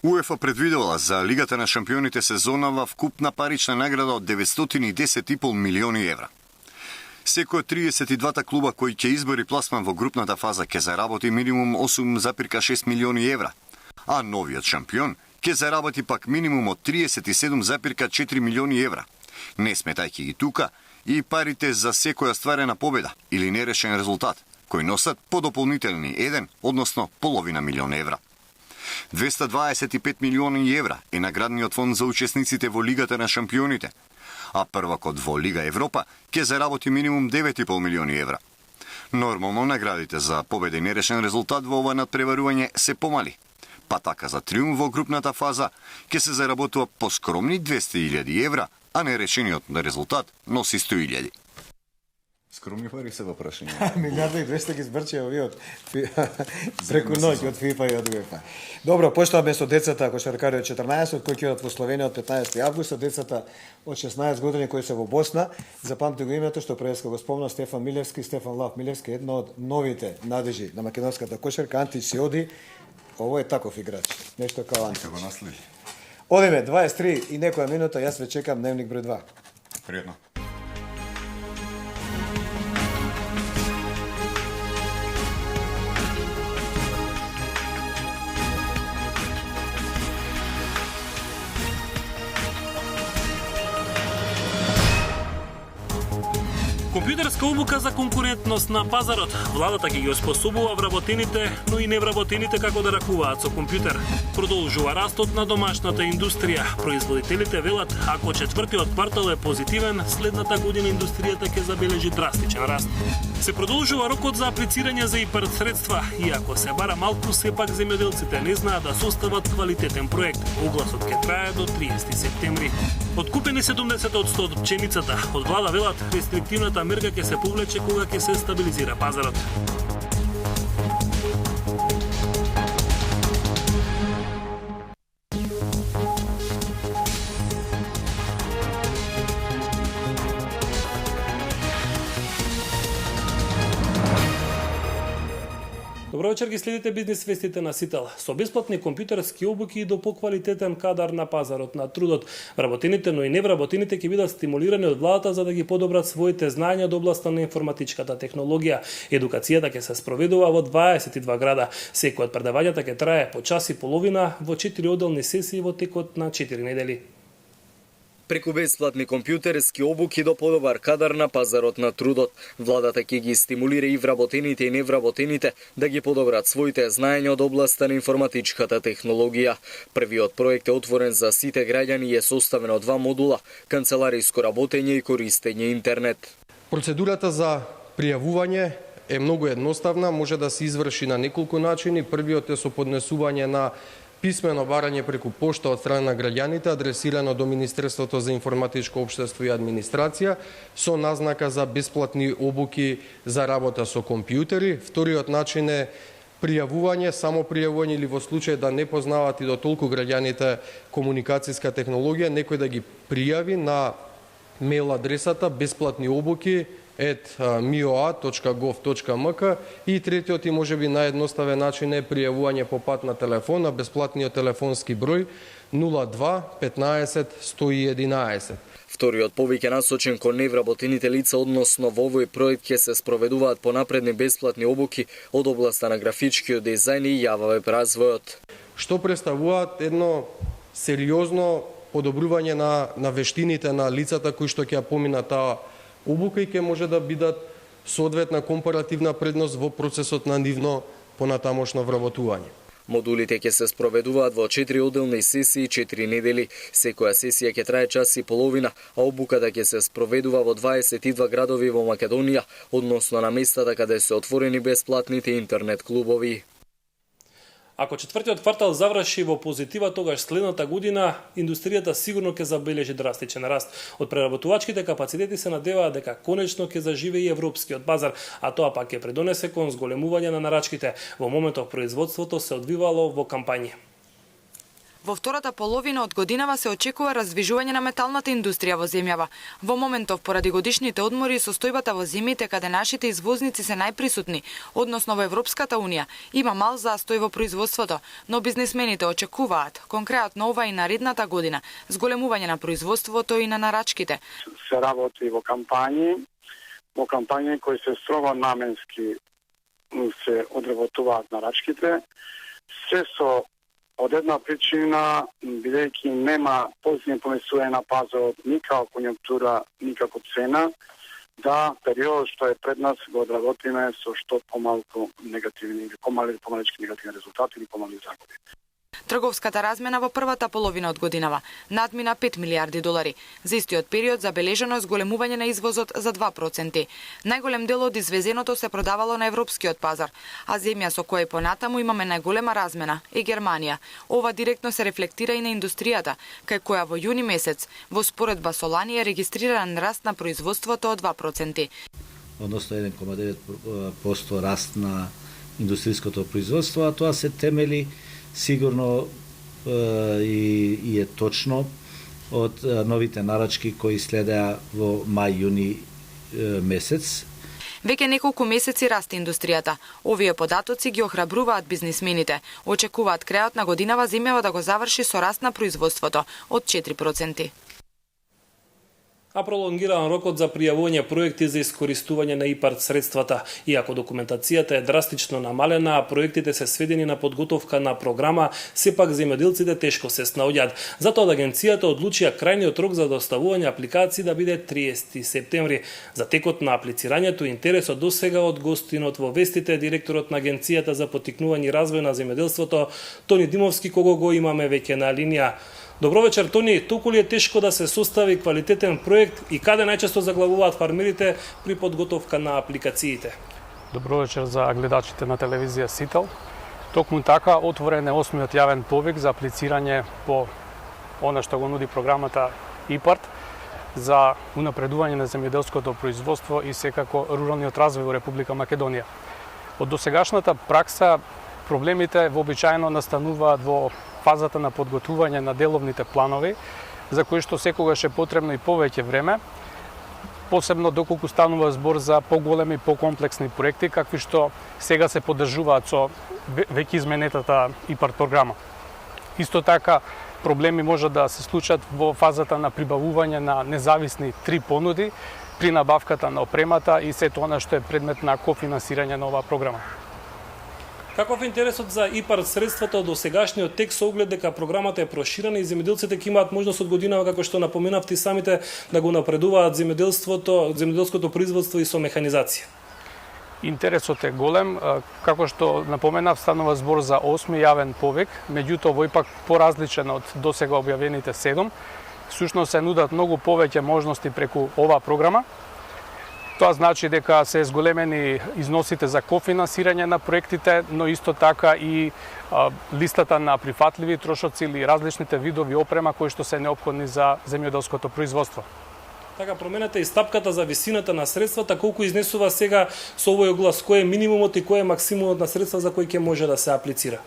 УЕФА предвидела за Лигата на шампионите сезонава вкупна парична награда од 910,5 милиони евра. Секој од 32 клуба кои ќе избори пласман во групната фаза ќе заработи минимум 8,6 милиони евра, а новиот шампион ќе заработи пак минимум од 37,4 милиони евра. Не сметајќи ги тука и парите за секоја стварена победа или нерешен резултат, кои носат подополнителни 1, односно половина милион евра. 225 милиони евра е наградниот фонд за учесниците во Лигата на шампионите, а првакот во Лига Европа ќе заработи минимум 9,5 милиони евра. Нормално наградите за победа и нерешен резултат во ова надпреварување се помали, па така за триумф во групната фаза ќе се заработува поскромни 200,000 евра, а нерешениот резултат носи 100,000. Скромни пари се во прашање. Милиарда и 200 ги збрче овие преку ноќ од ФИФА и од УЕФА. Добро, почнуваме со децата кошаркари од 14 кои ќе одат во Словенија од 15 август, децата од 16 години кои се во Босна. Запамти го името што преска го спомна Стефан Милевски, Стефан Лав Милевски, едно од новите надежи на македонската кошарка, Антич Сиоди. Ово е таков играч, нешто као Антич. Го наследи. Одиме 23 и некоја минута, јас ве чекам дневник број 2. Пријатно. Компјутерска обука за конкурентност на пазарот. Владата ќе ги оспособува вработените, но и невработените како да ракуваат со компјутер. Продолжува растот на домашната индустрија. Производителите велат, ако четвртиот квартал е позитивен, следната година индустријата ќе забележи драстичен раст. Се продолжува рокот за аплицирање за ИПАРД средства, иако се бара малку, сепак земјоделците не знаат да состават квалитетен проект. Огласот ќе трае до 30 септември. Откупени 70% од пченицата. Од влада велат, рестриктивната мерка ќе се повлече кога ќе се стабилизира пазарот. Добро вечер, ги следите бизнис вестите на Сител. Со бесплатни компјутерски обуки и до поквалитетен кадар на пазарот на трудот. Вработените, но и невработените ќе бидат стимулирани од владата за да ги подобрат своите знаења од областа на информатичката технологија. Едукацијата ќе се спроведува во 22 града. Секој од предавањата ќе трае по час и половина во 4 одделни сесии во текот на 4 недели. Преку бесплатни компјутерски обуки до подобар кадар на пазарот на трудот, владата ќе ги стимулира и вработените и невработените да ги подобрат своите знаења од областа на информатичката технологија. Првиот проект е отворен за сите граѓани и е составен од 2 модула: канцелариско работење и користење интернет. Процедурата за пријавување е многу едноставна, може да се изврши на неколку начини. Првиот е со поднесување на писмено барање преку пошта од страна на граѓаните, адресирано до Министерството за информатичко општество и администрација, со назнака за бесплатни обуки за работа со компјутери. Вториот начин е пријавување, само пријавување или во случај да не познават и до толку граѓаните комуникацијска технологија, некој да ги пријави на мејл адресата besplatniobuki@mioa.gov.mk и третиот и можеби наједноставен начин е пријавување по пат на телефон на бесплатниот телефонски број 02 15 111. Вториот повеќе насочен кон невработените лица, односно во овој проект ќе се спроведуваат понапредни бесплатни обуки од областа на графичкиот дизајн и јава веб развојот. Што представуваат едно сериозно подобрување на вештините на лицата кои што ќе поминат таа обука и ќе може да бидат соодветна компаративна предност во процесот на нивно понатамошно вработување. Модулите ќе се спроведуваат во 4 одделни сесии 4 недели. Секоја сесија ќе трае час и половина, а обуката ќе се спроведува во 22 градови во Македонија, односно на местата каде се отворени бесплатните интернет клубови. Ако четвртиот квартал заврши во позитива, тогаш следната година индустријата сигурно ќе забележи драстичен раст. Од преработувачките капацитети се надеваат дека конечно ќе заживе и европскиот пазар, а тоа пак ќе придонесе кон зголемување на нарачките. Во моментов производството се одвивало во кампањи. Во втората половина од годинава се очекува раздвижување на металната индустрија во земјава. Во моментов, поради годишните одмори и состојбата во земјите каде нашите извозници се најприсутни, односно во Европската Унија, има мал застој во производството, но бизнисмените очекуваат, кон крајот на ова и наредната година, зголемување на производството и на нарачките. Се работи во кампањи кои се строго наменски се одработуваат нарачките, се со од една причина, бидејќи нема позитивно помесување на пазарот ни како конјунктура, ни како цена, да периодот што е пред нас го одработиме со што помалку негативни, помалечки негативни резултати или помали загуби. Трговската размена во првата половина од годинава надмина 5 милиарди долари. За истиот период забележано е зголемување на извозот за 2%. Најголем дел од извезеното се продавало на европскиот пазар, а земја со која понатаму имаме најголема размена е Германија. Ова директно се рефлектира и на индустријата, кај која во јуни месец во споредба со лани е регистриран раст на производството од 2%. односно 1,9% раст на индустријското производство, а тоа се темели сигурно и е точно од новите нарачки кои следеа во мај-јуни месец. Веќе неколку месеци расте индустријата. Овие податоци ги охрабруваат бизнисмените. Очекуваат крајот на годинава земјава да го заврши со раст на производството од 4%. А пролонгиран рокот за пријавување проекти за искористување на ИПАРД средствата. Иако документацијата е драстично намалена, а проектите се сведени на подготовка на програма, сепак земјоделците тешко се снаоѓаат. Затоа агенцијата одлучија крајниот рок за доставување апликации да биде 30 септември. За текот на аплицирањето интересот досега од гостинот во вестите директорот на агенцијата за поттикнување и развој на земјоделството Тони Димовски, кого го имаме веќе на линија. Добро вечер, Тони. Толку ли е тешко да се состави квалитетен проект и каде најчесто заглавуваат фармерите при подготовка на апликациите? Добро вечер за гледачите на телевизија Сител. Токму така, отворен е 8-миот јавен повик за аплицирање по она што го нуди програмата ИПАРД за унапредување на земјоделското производство и секако руралниот развој во Република Македонија. Од досегашната пракса, проблемите вообичаено настануваат во фазата на подготвување на деловните планови, за кои што секогаш е потребно и повеќе време, посебно доколку станува збор за поголеми, покомплексни проекти, какви што сега се поддржуваат со веќе изменетата ИПАРД програма. Исто така, проблеми може да се случат во фазата на прибавување на независни 3 понуди при набавката на опремата и сето она што е предмет на кофинансирање на оваа програма. Каков е интересот за ИПАРД средствата од досегашниот текст со оглед дека програмата е проширена и земјоделците ќе имаат можност од годинава, како што напоменавте и самите, да го напредуваат земјоделското производство и со механизација? Интересот е голем, како што напоменав, станува збор за 8-ми јавен повик, меѓутоа во ипак поразличен од досега објавените 7. Всушност се нудат многу повеќе можности преку оваа програма. Тоа значи дека се зголемени износите за кофинансирање на проектите, но исто така и листата на прифатливи трошоци или различните видови опрема кои што се неопходни за земјоделското производство. Така, променете и стапката за висината на средствата, колку изнесува сега со овој оглас, кој е минимумот и кој е максимумот на средства за кој ќе може да се аплицира?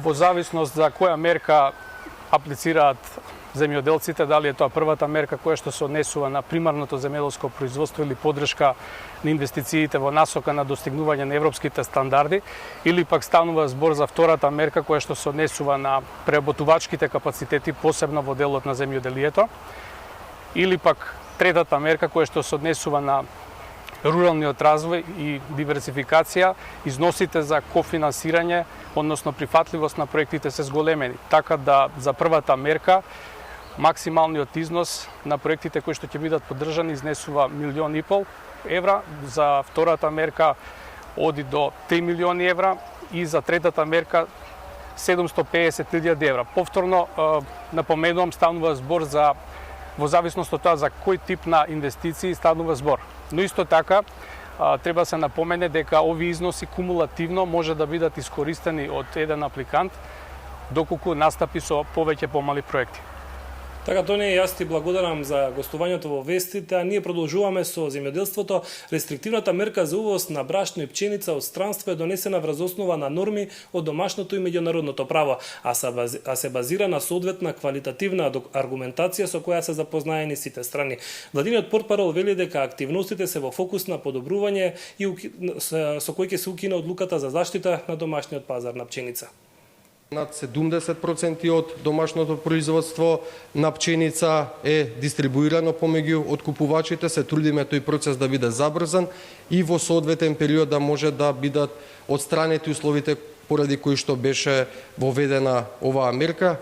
Во зависност за која мерка аплицираат земјоделците, дали е тоа првата мерка која што се однесува на примарното земјоделско производство или поддршка на инвестициите во насока на достигнување на европските стандарди, или пак станува збор за втората мерка која што се однесува на преработувачките капацитети, посебно во делот на земјоделието, или пак третата мерка која што се однесува на руралниот развој и диверсификација, износите за кофинансирање, односно прифатливост на проектите се зголемени. Така да за првата мерка максималниот износ на проектите кои што ќе бидат поддржани изнесува 1,5 милиони евра, за втората мерка оди до 3 милиони евра и за третата мерка 750.000 евра. Повторно напоменувам, станува збор за во зависност од тоа за кој тип на инвестиции станува збор. Но исто така треба се напомене дека овие износи кумулативно може да бидат искористени од еден апликант доколку настапи со повеќе помали проекти. Така, Тони, јас ти благодарам за гостувањето во вестите, а ние продолжуваме со земјоделството. Рестриктивната мерка за увоз на брашно и пченица од странство е донесена врз основа на норми од домашното и меѓународното право, а се базира на соодветна квалитативна аргументација со која се запознаени сите страни. Владиниот портпарол вели дека активностите се во фокус на подобрување и со кој ќе се укина одлуката за заштита на домашниот пазар на пченица. Над 70% од домашното производство на пченица е дистрибуирано помеѓу откупувачите. Се трудиме тој процес да биде забрзан и во соодветен период да може да бидат отстранети условите поради кои што беше воведена оваа мерка.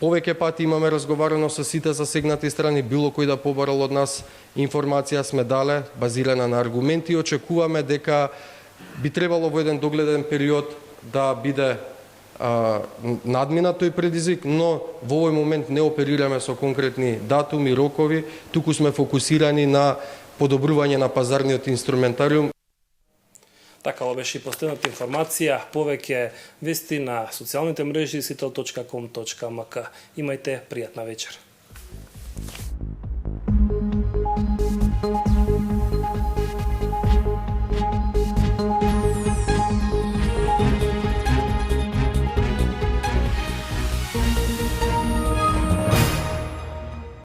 Повеќе пати имаме разговарано со сите засегнати страни, било кој да побарал од нас информација сме дале, базирана на аргументи. Очекуваме дека би требало во еден догледен период да биде надминат тој предизвик, но во овој момент не оперираме со конкретни датуми, рокови, туку сме фокусирани на подобрување на пазарниот инструментариум. Така, ова беше и последната информација. Повеќе вести на социјалните мрежи sitel.com.mk. Имајте пријатна вечер.